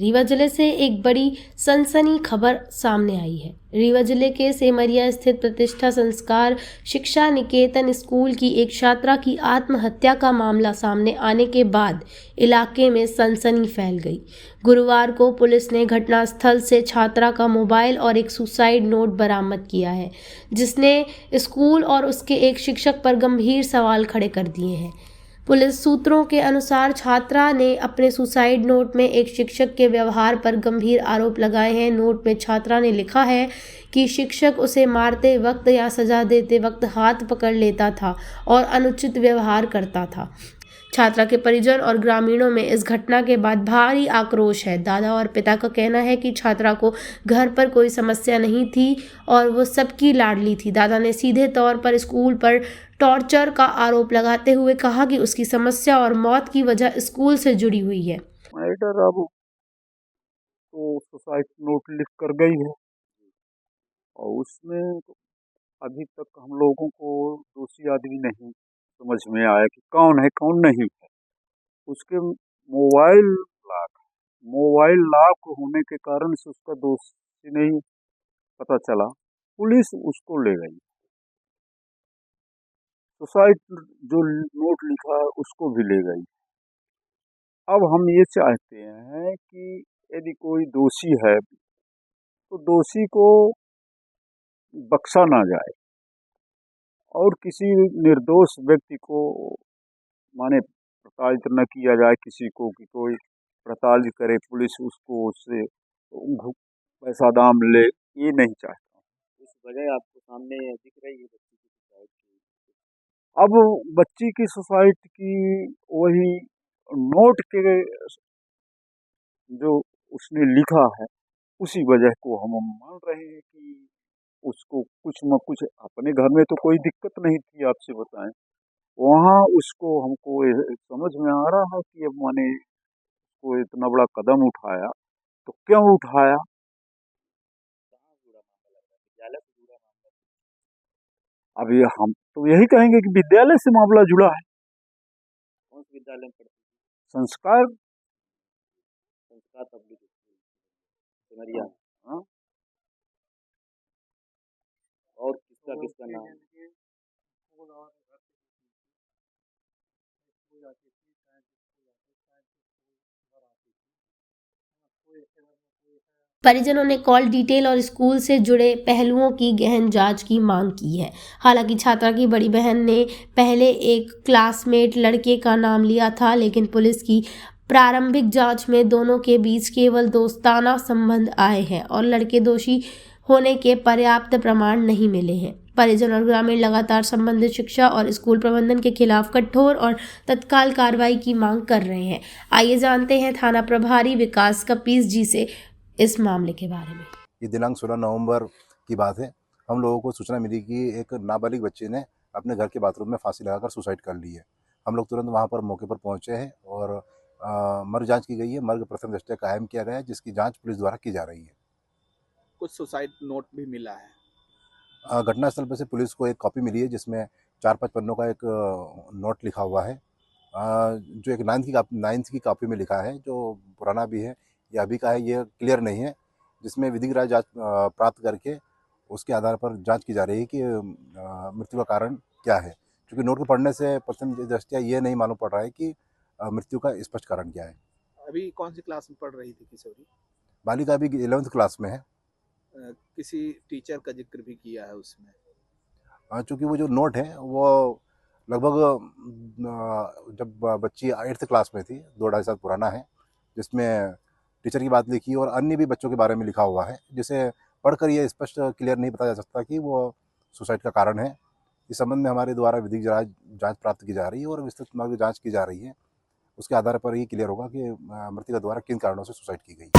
रीवा जिले से एक बड़ी सनसनी खबर सामने आई है। रीवा जिले के सेमरिया स्थित प्रतिष्ठा संस्कार शिक्षा निकेतन स्कूल की एक छात्रा की आत्महत्या का मामला सामने आने के बाद इलाके में सनसनी फैल गई। गुरुवार को पुलिस ने घटनास्थल से छात्रा का मोबाइल और एक सुसाइड नोट बरामद किया है, जिसने स्कूल और उसके एक शिक्षक पर गंभीर सवाल खड़े कर दिए हैं। पुलिस सूत्रों के अनुसार छात्रा ने अपने सुसाइड नोट में एक शिक्षक के व्यवहार पर गंभीर आरोप लगाए हैं। नोट में छात्रा ने लिखा है कि शिक्षक उसे मारते वक्त या सजा देते वक्त हाथ पकड़ लेता था और अनुचित व्यवहार करता था। छात्रा के परिजन और ग्रामीणों में इस घटना के बाद भारी आक्रोश है। दादा और पिता का कहना है कि छात्रा को घर पर कोई समस्या नहीं थी और वो सबकी लाडली थी। दादा ने सीधे तौर पर स्कूल पर टॉर्चर का आरोप लगाते हुए कहा कि उसकी समस्या और मौत की वजह स्कूल से जुड़ी हुई है। मैटर अब तो सुसाइड नोट लिख कर गई है और उसमें तो अभी तक हम लोगों को दोषी आदमी नहीं समझ में आया कि कौन है कौन नहीं है। उसके मोबाइल लॉक मोबाइल लॉक होने के कारण से उसका दोषी नहीं पता चला। पुलिस उसको ले गई। सुसाइड जो नोट लिखा है उसको भी ले गई। अब हम ये चाहते हैं कि यदि कोई दोषी है तो दोषी को बख्शा ना जाए और किसी निर्दोष व्यक्ति को माने प्रताड़ित न किया जाए। किसी को कि कोई प्रताड़ित करे, पुलिस उसको उससे पैसा दाम ले, ये नहीं चाहता। इस वजह आपको सामने दिख रही है बच्ची की सुसाइड की। अब बच्ची की सुसाइड की वही नोट के जो उसने लिखा है उसी वजह को हम मान रहे हैं कि उसको कुछ न कुछ, अपने घर में तो कोई दिक्कत नहीं थी आपसे बताएं, वहाँ उसको हमको समझ में आ रहा है कि अब माने को इतना बड़ा कदम उठाया तो क्यों उठाया। कहाँ जुड़ा मामला लग रहा है? विद्यालय से जुड़ा मामला? अब ये हम तो यही कहेंगे कि विद्यालय से मामला जुड़ा है। कौन से विद्यालय में पढ़ती थी? संस्कार संस्कार पब्लिक स्कूल सिमरिया। हाँ? और किसका नाम? परिजनों ने कॉल डिटेल और स्कूल से जुड़े पहलुओं की गहन जांच की मांग की है। हालांकि छात्रा की बड़ी बहन ने पहले एक क्लासमेट लड़के का नाम लिया था, लेकिन पुलिस की प्रारंभिक जांच में दोनों के बीच केवल दोस्ताना संबंध आए हैं और लड़के दोषी होने के पर्याप्त प्रमाण नहीं मिले हैं। परिजन और ग्रामीण लगातार संबंधित शिक्षा और स्कूल प्रबंधन के खिलाफ कठोर और तत्काल कार्रवाई की मांग कर रहे हैं। आइए जानते हैं थाना प्रभारी विकास कपीस जी से इस मामले के बारे में। ये दिनांक 16 नवंबर की बात है। हम लोगों को सूचना मिली कि एक नाबालिग बच्चे ने अपने घर के बाथरूम में फांसी लगाकर सुसाइड कर ली है। हम लोग तुरंत वहां पर मौके पर पहुंचे हैं और मर्ग जांच की गई है। मर्ग प्रथम दृष्टया कायम किया गया है, जिसकी जांच पुलिस द्वारा की जा रही है। कुछ सुसाइड नोट भी मिला है। घटनास्थल पर से पुलिस को एक कॉपी मिली है जिसमें 4-5 पन्नों का एक नोट लिखा हुआ है, जो एक 9th की कॉपी में लिखा है, जो पुराना भी है या अभी का है ये क्लियर नहीं है, जिसमें विधिक राय जांच प्राप्त करके उसके आधार पर जांच की जा रही है कि मृत्यु का कारण क्या है। क्योंकि नोट को पढ़ने से प्रथम दृष्टया ये नहीं मालूम पड़ रहा है कि मृत्यु का स्पष्ट कारण क्या है। अभी कौन सी क्लास में पढ़ रही थी किशोरी? बालिका अभी 11th क्लास में है। किसी टीचर का जिक्र भी किया है उसमें? चूँकि वो जो नोट है वो लगभग जब बच्ची 8th क्लास में थी, 2-2.5 साल पुराना है, जिसमें टीचर की बात लिखी और अन्य भी बच्चों के बारे में लिखा हुआ है, जिसे पढ़कर ये स्पष्ट क्लियर नहीं बताया जा सकता कि वो सुसाइड का कारण है। इस संबंध में हमारे द्वारा विधिक जांच प्राप्त की जा रही है और विस्तृत मार्ग जांच की जा रही है। उसके आधार पर ये क्लियर होगा कि मृतका द्वारा किन कारणों से सुसाइड की गई।